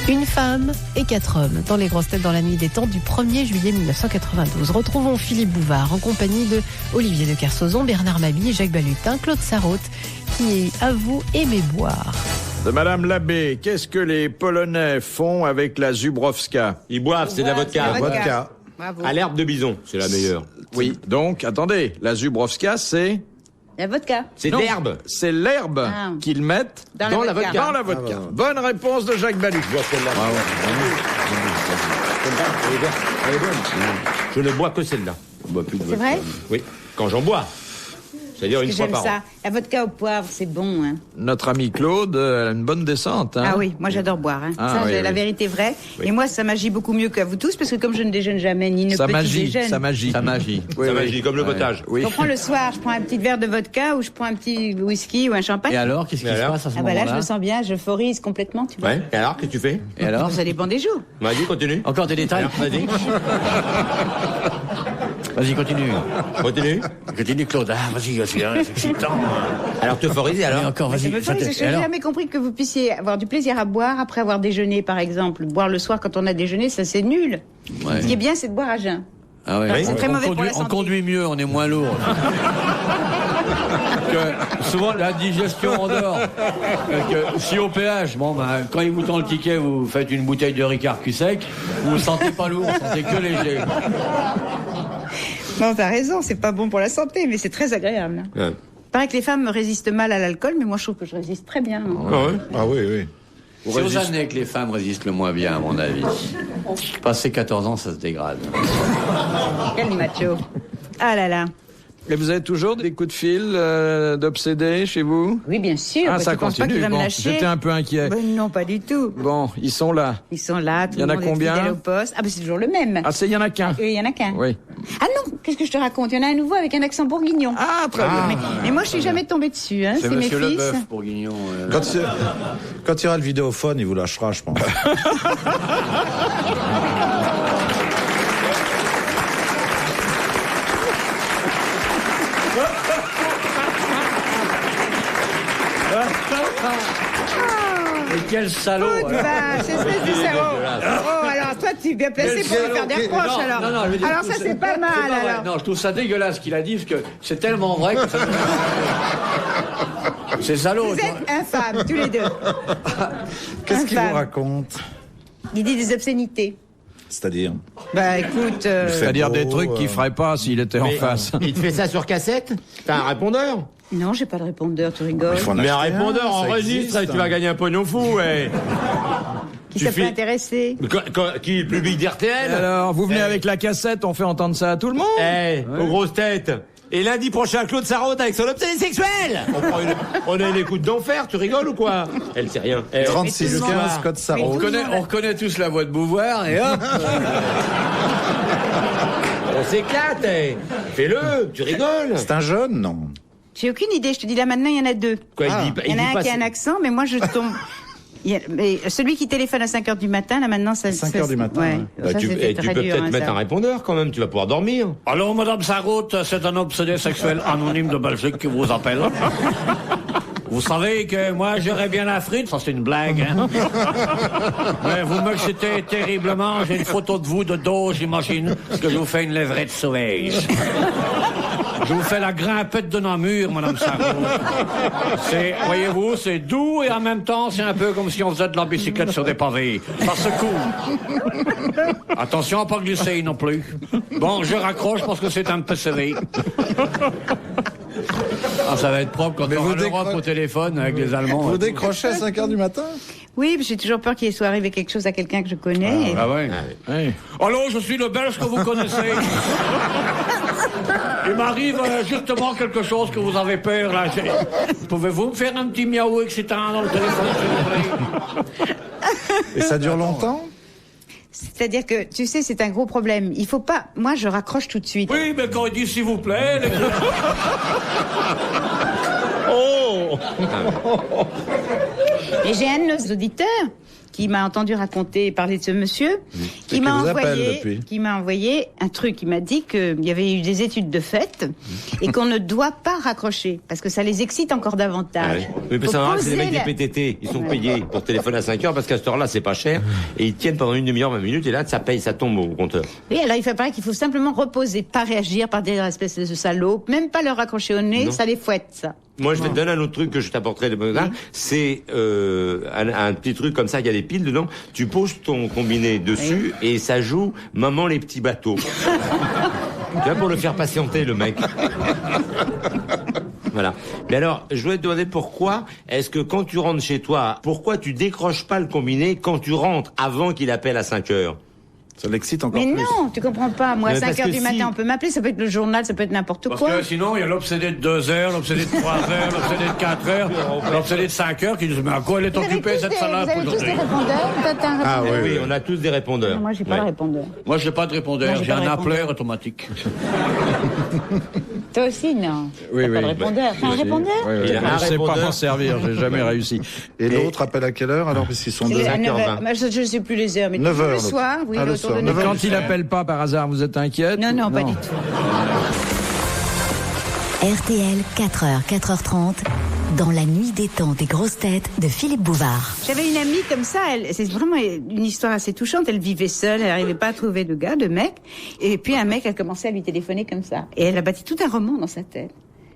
Une femme et 4 hommes dans les grosses têtes dans la nuit des temps du 1er juillet 1992. Retrouvons Philippe Bouvard en compagnie de Olivier de Kersauzon, Bernard Mabille, Jacques Balutin, Claude Sarraute, qui, à vous, aimez boire. De Madame Labbé, qu'est-ce que les Polonais font avec la Zubrowska? Ils boivent, c'est de la vodka. Vodka. Bravo. À l'herbe de bison, c'est la meilleure. Oui, donc, attendez, la Zubrowska, c'est La vodka. C'est de Non, l'herbe. c'est l'herbe Ah. qu'ils mettent Dans la vodka. Dans la vodka. Bonne réponse de Jacques Balutin. Elle est bonne. Je ne bois que celle-là. C'est vrai? Oui, quand j'en bois. C'est-à-dire une fois J'aime par an. ça. La vodka au poivre, c'est bon. Hein. Notre ami Claude a une bonne descente. Hein. Ah oui, moi j'adore boire. Hein. Ah Ça, oui, c'est la oui. vérité vraie. Oui. Et moi, ça m'agit beaucoup mieux qu'à vous tous, parce que comme je ne déjeune jamais, ni ne Ça petit magie, déjeune. ça magie. Ça magie. Ça magie, comme le potage. Oui. Je prends le soir, je prends un petit verre de vodka ou je prends un petit whisky ou un champagne. Et alors, qu'est-ce qui Et se alors passe à ce Ah bah là, je moment-là me sens bien, j'euphorise complètement, tu vois. Ouais. Et alors, qu'est-ce que tu fais? Et alors Ça dépend des jours. Vas-y, continue. Encore des détails. Vas-y. Vas-y, continue. Continue. Continue, Claude. Ah, vas-y, c'est excitant. Alors, t'euphoriser, Ah, alors? encore, vas-y. Je n'ai jamais compris que vous puissiez avoir du plaisir à boire après avoir déjeuné, par exemple. Boire le soir quand on a déjeuné, ça c'est nul. Ouais. Ce qui est bien, c'est de boire à jeun. Ah ouais. Oui. C'est très mauvais pour la On santé. conduit mieux, on est moins lourd. Que souvent la digestion en dehors. Que si au péage, bon ben quand il vous tend le ticket, vous faites une bouteille de Ricard cul sec, vous vous sentez pas lourd, vous sentez que léger. Non, t'as raison, c'est pas bon pour la santé, mais c'est très agréable. Ouais. Il paraît que les femmes résistent mal à l'alcool, mais moi je trouve que je résiste très bien. Ah oui, oui. C'est aux années que les femmes résistent le moins bien, à mon avis. Passé 14 ans, ça se dégrade. Quel macho. Ah là là. Et vous avez toujours des coups de fil d'obsédés chez vous? Oui, bien sûr. Ah, parce ça que je pense pas continue. qu'il va me Bon, lâcher. j'étais un peu inquiet. Ben non, pas du tout. Bon, ils sont là. Ils sont là, tout Il y en le a monde est combien? fidèle au poste. Ah ben c'est toujours le même. Ah, il y en a qu'un. Il y en a qu'un. Oui. Ah non, qu'est-ce que je te raconte? Il y en a un nouveau avec un accent bourguignon. Ah, très bien. Mais moi je suis jamais tombée dessus, hein. C'est C'est mes Monsieur fils. Leboeuf, Bourguignon. Quand il y aura le vidéophone, il vous lâchera, je pense. Mais quel salaud! C'est espèce de salaud. Oh, alors toi, tu es bien placé pour lui faire des reproches, Non, alors. non, non, je veux dire, Alors tout ça, ça- c'est pas mal, C'est pas vrai. alors. Non, je trouve ça dégueulasse ce qu'il a dit, parce que c'est tellement vrai que ça... C'est salaud. Vous êtes infâmes, tous les deux. Qu'est-ce qu'il vous Infâme. raconte? Il dit des obscénités. C'est-à-dire? Bah écoute, C'est-à-dire des beau, trucs qu'il ferait pas s'il était en Mais face. il te fait ça sur cassette? T'as un répondeur? non, j'ai pas de répondeur, tu rigoles. Il faut en Mais un acheter répondeur ça enregistre et existe, tu vas gagner un pognon fou, ouais. Qui tu ça peut fais- intéresser? Qui est le public d'RTL? Alors, vous venez Eh. avec la cassette, on fait entendre ça à tout le monde? Eh, aux grosses têtes. Et lundi prochain, Claude Sarraute avec son obsédé sexuel. On a une écoute d'enfer, tu rigoles ou quoi? Elle sait rien. Eh, 36 Mais tout le 15 monde- code mais Sarraute. tout le monde- On reconnaît tous la voix de Beauvoir, et hop. on s'éclate, eh. Fais-le, tu rigoles. C'est un jeune, non? J'ai aucune idée, je te dis là maintenant, il y en a deux. Quoi, Il y en dit a un pas qui a un accent, mais moi je tombe. Mais celui qui téléphone à 5h du matin, là maintenant, ça. 5 heures du matin, Ouais. ouais. Bah, Ça, tu c'était peux très dur, peut-être hein, mettre ça. un répondeur quand même, tu vas pouvoir dormir. Allô, Madame Sarraute, c'est un obsédé sexuel anonyme de Belgique qui vous appelle. Vous savez que moi, j'aurais bien la frite, ça c'est une blague, hein. Mais vous m'excitez terriblement, j'ai une photo de vous de dos, j'imagine, que je vous fais une levrette sauvage. Je vous fais la grimpette de Namur, Madame Sarraute. C'est, voyez-vous, c'est doux et en même temps, c'est un peu comme si on faisait de la bicyclette sur des pavés. Ça secoue. Attention à pas glisser non plus. Bon, je raccroche parce que c'est un peu sévère. Ah, ça va être propre quand on vous va l'Europe au téléphone avec les Allemands. Vous décrochez à 5 heures du matin? Oui, mais j'ai toujours peur qu'il soit arrivé quelque chose à quelqu'un que je connais. Ah ouais. Oui. Allô, je suis le Belge que vous connaissez. Il m'arrive justement quelque chose que vous avez peur là. Pouvez-vous me faire un petit miaou excitant dans le téléphone, s'il vous plaît? Et ça dure longtemps? C'est-à-dire que, tu sais, c'est un gros problème. Il faut pas. Moi, je raccroche tout de suite. Oui, mais quand il dit s'il vous plaît. Oh! Et j'ai un de nos auditeurs qui m'a entendu raconter, parler de ce monsieur, qui m'a envoyé un truc. Il m'a dit qu'il y avait eu des études de fait et qu'on ne doit pas raccrocher parce que ça les excite encore davantage. Oui, mais ça c'est les mecs des PTT. Ils sont payés pour téléphoner à 5 heures parce qu'à cette heure-là, c'est pas cher. Et ils tiennent pendant une demi-heure, 20 minutes et là, ça paye, ça tombe au compteur. Oui, alors il fait pareil qu'il faut simplement reposer, pas réagir, pas dire espèce de salaud, même pas leur raccrocher au nez, ça les fouette, ça. Moi, je vais te donner un autre truc que je t'apporterai de Bogdan. C'est un petit truc comme ça, il y a des piles dedans. Tu poses ton combiné dessus et ça joue Maman les petits bateaux. Tu vois, pour le faire patienter, le mec. Voilà. Mais alors, je voulais te demander pourquoi est-ce que quand tu rentres chez toi, pourquoi tu décroches pas le combiné quand tu rentres avant qu'il appelle à 5 heures? Ça l'excite encore plus. Mais non, tu comprends pas. Moi, à Mais 5 heures du matin, on peut m'appeler, ça peut être le journal, ça peut être n'importe Parce quoi. que sinon, il y a l'obsédé de 2 heures, l'obsédé de 3 heures, l'obsédé de 4 heures, l'obsédé de 5 heures qui disent mais à quoi elle est Vous avez occupée tous cette des- salade Vous avez tous des aujourd'hui? répondeurs? T'as un Ah répondeur? Oui, on a tous des répondeurs. Non, moi, j'ai pas Ouais. de répondeur. Moi, je n'ai pas de répondeur, Moi, j'ai j'ai pas de un répondeur. appeleur automatique. Toi aussi, non? Oui, T'as oui. pas de répondeur. T'as un répondeur? Il a un Je sais pas répondeur. m'en servir, j'ai jamais réussi. Et l'autre appelle à quelle heure alors, puisqu'ils sont C'est deux? à 9 5h20. heures. Moi, je ne sais plus les heures, mais 9 toujours heures, le l'autre. soir, oui, Ah, le autour soir. de 9 9 heures. Quand il appelle pas par hasard, vous êtes inquiète? Non, non, pas du tout. RTL, 4h, 4h30, dans la nuit des temps des grosses têtes de Philippe Bouvard. J'avais une amie comme ça, c'est vraiment une histoire assez touchante. Elle vivait seule, elle n'arrivait pas à trouver de gars, de mec. Et puis un mec a commencé à lui téléphoner comme ça. Et elle a bâti tout un roman dans sa tête.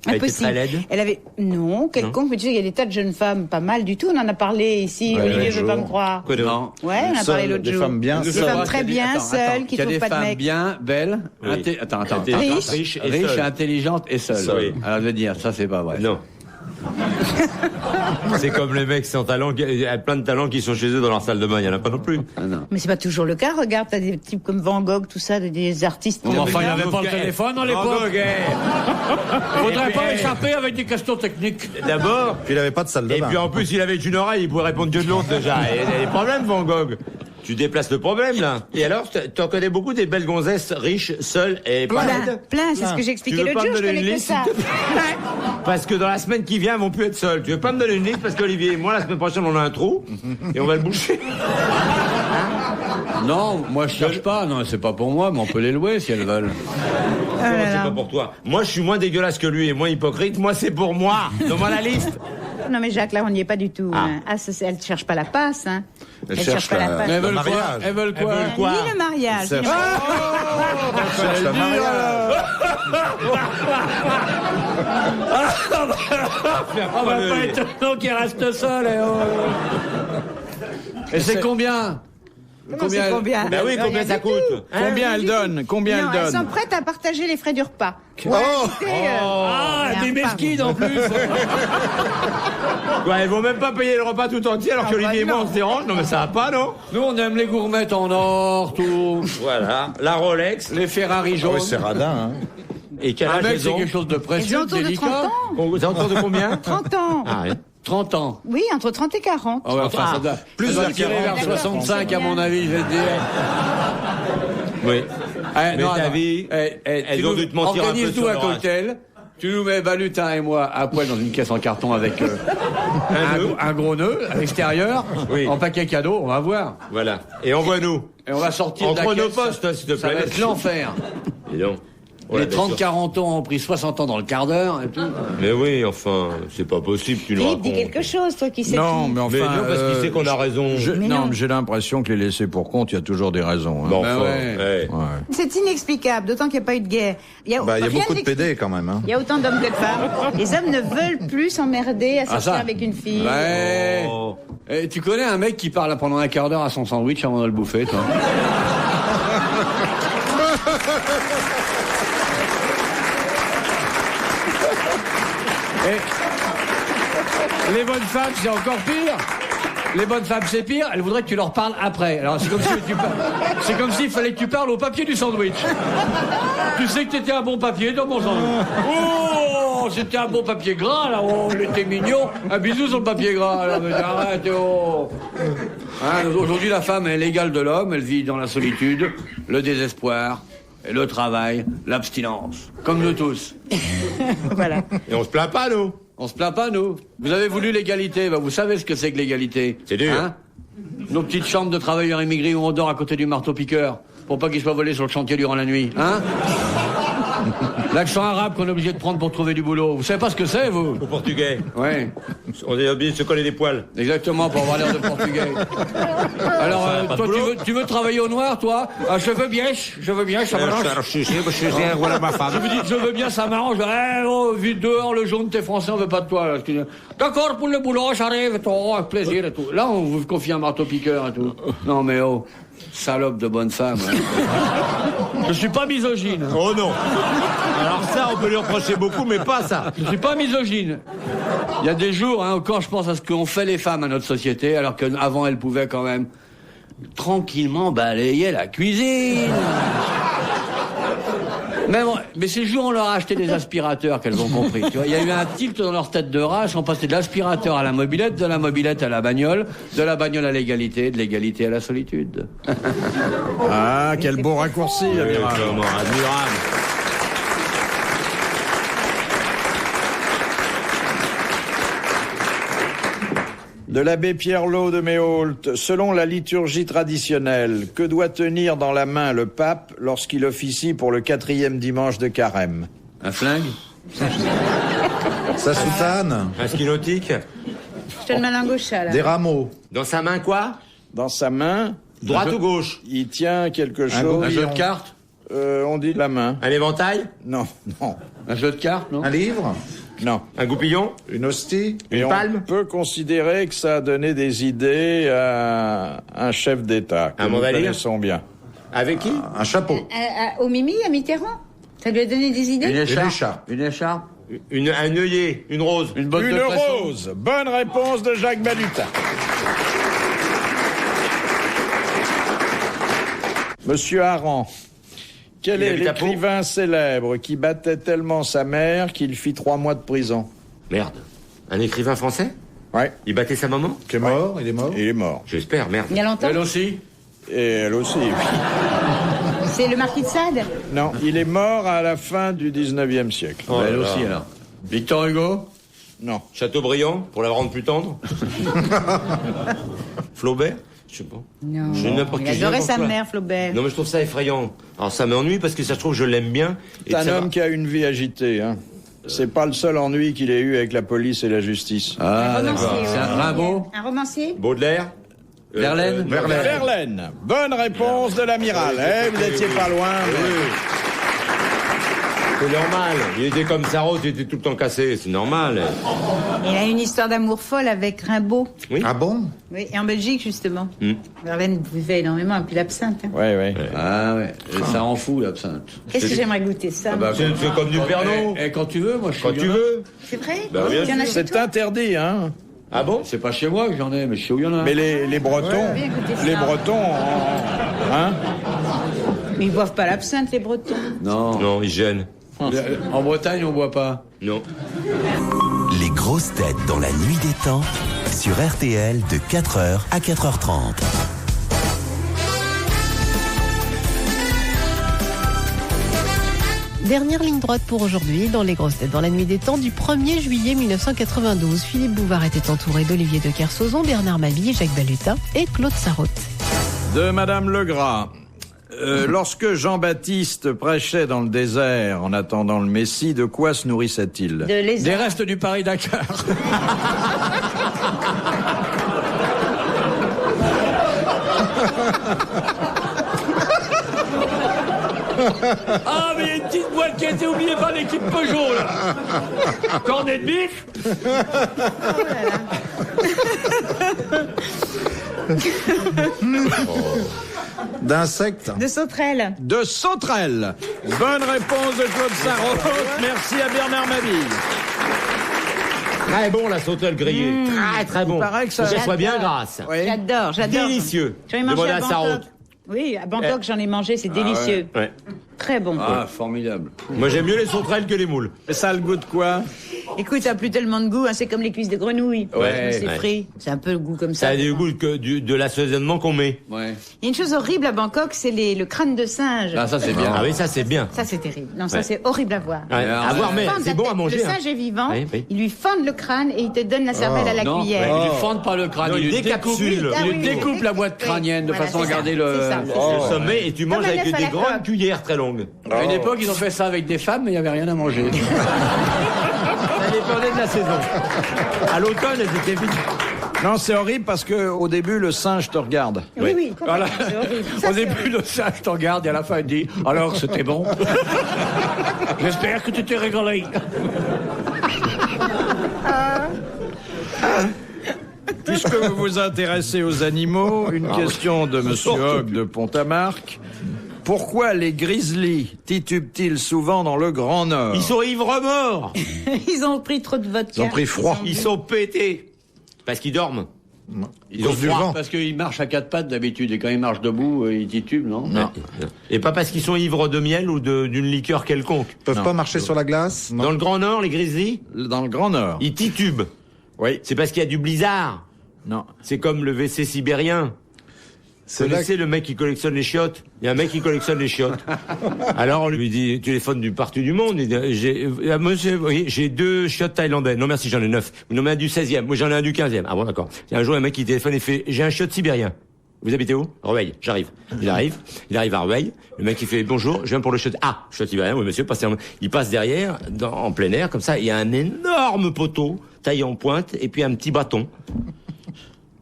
Elle était Impossible. très laide? Elle avait non, quelconque, mais tu sais, il y a des tas de jeunes femmes, pas mal du tout. On en a parlé ici. Ouais, Olivier l'autre veut pas jour. me croire. Quoi de- Non. Ouais, on a parlé l'autre Des jour. femmes bien Des seules. femmes très bien seules qui Il y a trouvent des pas de femmes mec. bien, belles, Oui. attends. Intelligentes, Riches. riches et seules. intelligentes et seules. Oui. Alors je veux dire, ça c'est pas vrai. Non. C'est comme les mecs sans talent, il y a plein de talents qui sont chez eux dans leur salle de bain, il y en a pas non plus. Ah, non. Mais c'est pas toujours le cas. Regarde, t'as des types comme Van Gogh, tout ça, des artistes. Mais enfin, il n'y Van avait pas le Gogh, téléphone à Van l'époque. Gogh, Faudrait Et pas puis, échapper avec des questions techniques. D'abord, Puis il avait pas de salle de et bain. puis en plus, il avait une oreille, il pouvait répondre que de l'autre déjà. Et il y a des problèmes, Van Gogh. Tu déplaces le problème, là. Et alors, tu en connais beaucoup des belles gonzesses riches, seules et pas laides? Plein, c'est ce que j'ai Tu expliqué veux l'autre pas me jour, je donner connais une que liste, ça. s'il te plaît? Parce que dans la semaine qui vient, elles vont plus être seules. Tu veux pas me donner une liste parce qu'Olivier et moi, la semaine prochaine, on a un trou et on va le boucher. Non, moi je cherche pas. Non, c'est pas pour moi, mais on peut les louer si elles veulent. Oh là Comment c'est là. pas pour toi? Moi, je suis moins dégueulasse que lui et moins hypocrite. Moi, c'est pour moi. Donne-moi la liste. Non mais Jacques, là on n'y est pas du tout. Ah. hein. Ah, elle cherche pas la passe. Hein. Elle Elle cherche cherche pas la la- passe. Mais elles veulent quoi? mariage. Elles veulent quoi? quoi? Ni le mariage. ni le mariage. Cherche la mariage. On va pas être étonnant qu'il reste seul. Et c'est combien? Comment c'est combien Ben oui, combien Rien ça du coûte? tout. Combien elle donne? Combien Non, elle elles sont donne? prêtes à partager les frais du repas. Oh. Ah, Rien, des pardon. mesquines en plus. Ouais, elles vont même pas payer le repas tout entier alors Ah, qu'Olivier et bah moi, non. on se dérange. Non, mais ça va pas, non? Nous, on aime les gourmettes en or, tout. Voilà. La Rolex. Les Ferrari Ah jaunes. oui, c'est radin, hein. Et quel Un âge mec, elles c'est ont? quelque chose de Elles ont précieux, de autour de 30 délicat. ans. C'est autour de combien? 30 ans. Ah, oui. 30 ans. Oui, entre 30 et 40. Ah ouais, enfin, ça doit, Plus ça doit vers tirer 40, vers d'accord. 65 à mon avis, je vais te dire. Oui. Eh, Mais t'as vu, elles ont dû te mentir un peu organise-nous sur un leur âge. cocktail. Tu nous mets Valutin et moi à poil dans une caisse en carton avec un gros nœud à l'extérieur, Oui. en paquet cadeau, on va voir. Voilà. Et envoie-nous. Et on va sortir En de la caisse. chronopost, hein, s'il te Ça plaît. va être l'enfer. Dis donc. Ouais, Les bien sûr. 30-40 ans ont pris 60 ans dans le quart d'heure et tout. Mais oui, enfin, c'est pas possible, tu nous Philippe, racontes. dis quelque chose, toi qui sais Non, qui. mais enfin. Mais non, parce qu'il sait qu'on a raison. Mais Non, non. mais j'ai l'impression que les laissés pour compte, il y a toujours des raisons. hein. Bon, Ben enfin, ouais. ouais. Ouais. C'est inexplicable, d'autant qu'il n'y a pas eu de guerre. Il y a, Bah, il y a rien beaucoup de d'explique- PD quand même, hein. Il y a autant d'hommes que de femmes. Les hommes ne veulent plus s'emmerder à sortir ça. avec une fille. Ouais. Oh. Et tu connais un mec qui parle pendant un quart d'heure à son sandwich avant de le bouffer, toi? Et les bonnes femmes, c'est encore pire. Les bonnes femmes, c'est pire. Elles voudraient que tu leur parles après. Alors, c'est comme si c'est comme s'il fallait que tu parles au papier du sandwich. Tu sais que t'étais un bon papier dans mon sandwich. Oh, c'était un bon papier gras, là. Oh, il était mignon. Un bisou sur le papier gras, là. Mais arrête, oh. Hein, aujourd'hui, la femme est l'égale de l'homme. Elle vit dans la solitude, le désespoir, et le travail, l'abstinence. Comme nous tous. Voilà. Et on se plaint pas, nous. On se plaint pas, nous. Vous avez voulu l'égalité, vous savez ce que c'est que l'égalité. C'est dur. Hein? Nos petites chambres de travailleurs immigrés où on dort à côté du marteau-piqueur, pour pas qu'ils soient volés sur le chantier durant la nuit. Hein? L'accent arabe qu'on est obligé de prendre pour trouver du boulot. Vous savez pas ce que c'est, vous? Au portugais. Ouais. On est obligé de se coller les poils. Exactement, pour avoir l'air de portugais. Alors, toi, tu veux travailler au noir, toi? Je veux bien, ça m'arrange. Je veux bien, ça m'arrange. Vite dehors, le jaune, t'es français, on veut pas de toi. Là. D'accord, pour le boulot, j'arrive, avec plaisir et tout. Là, on vous confie un marteau-piqueur et tout. Non, mais oh, salope de bonne femme. Hein. Je suis pas misogyne. Oh non. Alors ça, on peut lui reprocher beaucoup, mais pas ça. Je suis pas misogyne. Il y a des jours, hein, quand je pense à ce qu'ont fait les femmes à notre société, alors qu'avant elles pouvaient quand même tranquillement balayer la cuisine. Mais ces jours, on leur a acheté des aspirateurs qu'elles ont compris. Tu vois, il y a eu un tilt dans leur tête de rat. Ils sont passés de l'aspirateur à la mobilette, de la mobilette à la bagnole, de la bagnole à l'égalité, de l'égalité à la solitude. Ah, quel beau raccourci, amiral. Admirable. De l'abbé Pierre-Lot de Méhault, selon la liturgie traditionnelle, que doit tenir dans la main le pape lorsqu'il officie pour le 4e dimanche de Carême? Un flingue? Sa soutane. Un ski nautique. Je te le mets en gauche, là. Des rameaux. Dans sa main quoi? Dans sa main, Droite ou gauche? il tient quelque chose. Un jeu de cartes? On dit de la main. Un éventail? Non, non, Un jeu de cartes, non? Un livre. non. Un goupillon? Une hostie. Et Une on palme? peut considérer que ça a donné des idées à un chef d'État que Un nous mandalire? connaissons bien. Avec qui? Un chapeau. Au Mimi, à Mitterrand? Ça lui a donné des idées? Une écharpe. écharpe? Une écharpe? Un œillet, une rose. Une botte Une de pression? rose. Bonne réponse de Jacques Balutin. Monsieur Aran, quel Il est habite à Pau. l'écrivain célèbre qui battait tellement sa mère qu'il fit 3 mois de prison? Merde. Un écrivain français? Ouais, Il battait sa maman? Qui est mort. Il est mort. il est mort. J'espère, merde. Il y a longtemps? Elle aussi? Et elle aussi. C'est le marquis de Sade? Non, il est mort à la fin du 19e siècle. Oh là Elle là. aussi, alors. Victor Hugo? Non. Chateaubriand, pour la rendre plus tendre. Flaubert? Je sais pas. Non. Je n'importe Il qui, adorait n'importe sa quoi. mère, Flaubert. Non, mais je trouve ça effrayant. Alors ça m'ennuie parce que ça se trouve je l'aime bien. Et C'est un ça va- homme qui a une vie agitée. Hein. C'est pas le seul ennui qu'il ait eu avec la police et la justice. Ah, romancier, d'accord. C'est un oui. Rimbaud? Un romancier? Baudelaire. Verlaine. Verlaine. Bonne réponse de l'amiral. Vous étiez pas loin. mais- C'est normal. Il était comme Sarraute, il était tout le temps cassé. C'est normal. Il a une histoire d'amour folle avec Rimbaud. Oui. Ah bon? Oui, et en Belgique, justement. Verlaine buvait énormément, et puis l'absinthe. Hein. Ouais, ouais. Ah ouais, et ça rend fou l'absinthe. Qu'est-ce que j'aimerais goûter ça? C'est comme du Pernod. Et quand tu veux, moi je suis Quand tu veux. C'est vrai? Bah, bien Il y en a sûr. chez C'est toi? interdit, hein. Ah bon? C'est pas chez moi que j'en ai, mais je sais où il y en a. Mais les Bretons, bien goûter ça. les Bretons, hein. Mais ils boivent pas l'absinthe, les Bretons. Non. Non, il gêne. En Bretagne, on boit pas. Non. Les grosses têtes dans la nuit des temps sur RTL de 4h à 4h30. Dernière ligne droite pour aujourd'hui dans les grosses têtes dans la nuit des temps du 1er juillet 1992. Philippe Bouvard était entouré d'Olivier de Kersauzon, Bernard Mabille, Jacques Balutin et Claude Sarraute. De Madame Legras. Lorsque Jean-Baptiste prêchait dans le désert en attendant le Messie, de quoi se nourrissait-il? De lézards. Des restes du Paris-Dakar. Ah, mais il y a une petite boîte qui a été oubliée par l'équipe Peugeot, là. Cornet de bif. D'insectes. De sauterelles. De sauterelles. Bonne réponse de Claude Sarraute. Merci à Bernard Mabille. Très bon la sauterelle grillée. Très très bon. Il paraît que ça- Faut qu'elle soit bien J'adore. grasse. Oui. J'adore. Délicieux. J'en ai mangé Demandez à à Bangkok. Sarraute. Oui, à Bangkok, j'en ai mangé, c'est délicieux. Ouais. Très bon. Ah, formidable. Moi j'aime mieux les sauterelles que les moules. Et ça a le goût de quoi? Écoute, ça n'a plus tellement de goût, hein, c'est comme les cuisses de grenouille. Ouais, c'est frit. C'est un peu le goût comme ça. Ça a du goût de l'assaisonnement qu'on met. Ouais. Il y a une chose horrible à Bangkok, c'est le crâne de singe. Ah, ça, c'est bien. Ah oui, ça c'est bien. Ça, c'est terrible. Non, ça, c'est horrible à voir. Ouais, à voir, mais c'est bon à manger. Le singe est vivant, Oui, oui. ils lui fendent le crâne et ils te donnent la cervelle à la Non, cuillère. ils lui fendent pas le crâne, Non, ils il lui décapsule. Ah Il oui, découpe oui, la oui. boîte crânienne de Voilà, façon à c'est garder ça, le... c'est ça. Le sommet, et tu manges Comme un avec œuf à des la grandes coque. cuillères très longues. À une époque, ils ont fait ça avec des femmes, mais il n'y avait rien à manger. Ça dépendait de la saison. À l'automne, elles étaient vite. Non, c'est horrible parce que au début, le singe te regarde. Oui, complètement, Voilà. c'est horrible. Ça, Au c'est début, horrible. le singe te regarde et à la fin, il dit « Alors, c'était bon ?» J'espère que tu t'es régalé. Puisque vous vous intéressez aux animaux, une question de Monsieur Hogg de Pont-à-Marc. Pourquoi les grizzlies titubent-ils souvent dans le Grand Nord? Ils sont ivres morts. Ils ont pris trop de vodka. Ils ont pris froid. Ils sont pétés. Parce qu'ils dorment. Ils ont Cause du froid. vent. Parce qu'ils marchent à quatre pattes d'habitude, et quand ils marchent debout, ils titubent, non? Non. Et pas parce qu'ils sont ivres de miel ou d'une liqueur quelconque. Ils peuvent pas marcher sur la glace. Dans le Grand Nord, les grizzlies, Dans le Grand Nord. ils titubent. Oui. C'est parce qu'il y a du blizzard. Non. C'est comme le WC sibérien. C'est Vous là connaissez le mec qui collectionne les chiottes? Il y a un mec qui collectionne les chiottes. Alors on lui dit, téléphone du partout du monde. Il dit, monsieur, oui, j'ai 2 chiottes thaïlandais. Non merci, j'en ai 9. Vous en avez un du 16e. Moi j'en ai un du 15e. Ah bon d'accord. Il y a un jour un mec qui téléphone et fait, j'ai un chiotte sibérien. Vous habitez où? Rueil, j'arrive. Il arrive à Rueil. Le mec il fait, bonjour, je viens pour le chiotte. Ah, chiotte sibérien, oui monsieur, passez. Il passe derrière, en plein air, comme ça. Il y a un énorme poteau taillé en pointe et puis un petit bâton.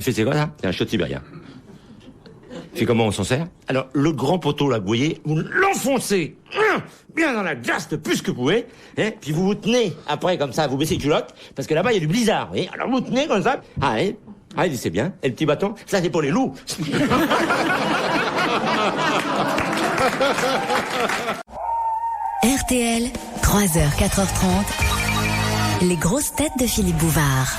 Il fait, c'est quoi ça? C'est un chiotte sibérien. C'est comment on s'en sert? Alors, le grand poteau, là, vous voyez, vous l'enfoncez bien dans la glace le plus que vous pouvez, hein, puis vous vous tenez après, comme ça, vous baissez les culottes, parce que là-bas, il y a du blizzard, vous voyez. Alors, vous tenez comme ça. Allez, c'est bien. Et le petit bâton, ça, c'est pour les loups. RTL, 3h, 4h30, les grosses têtes de Philippe Bouvard.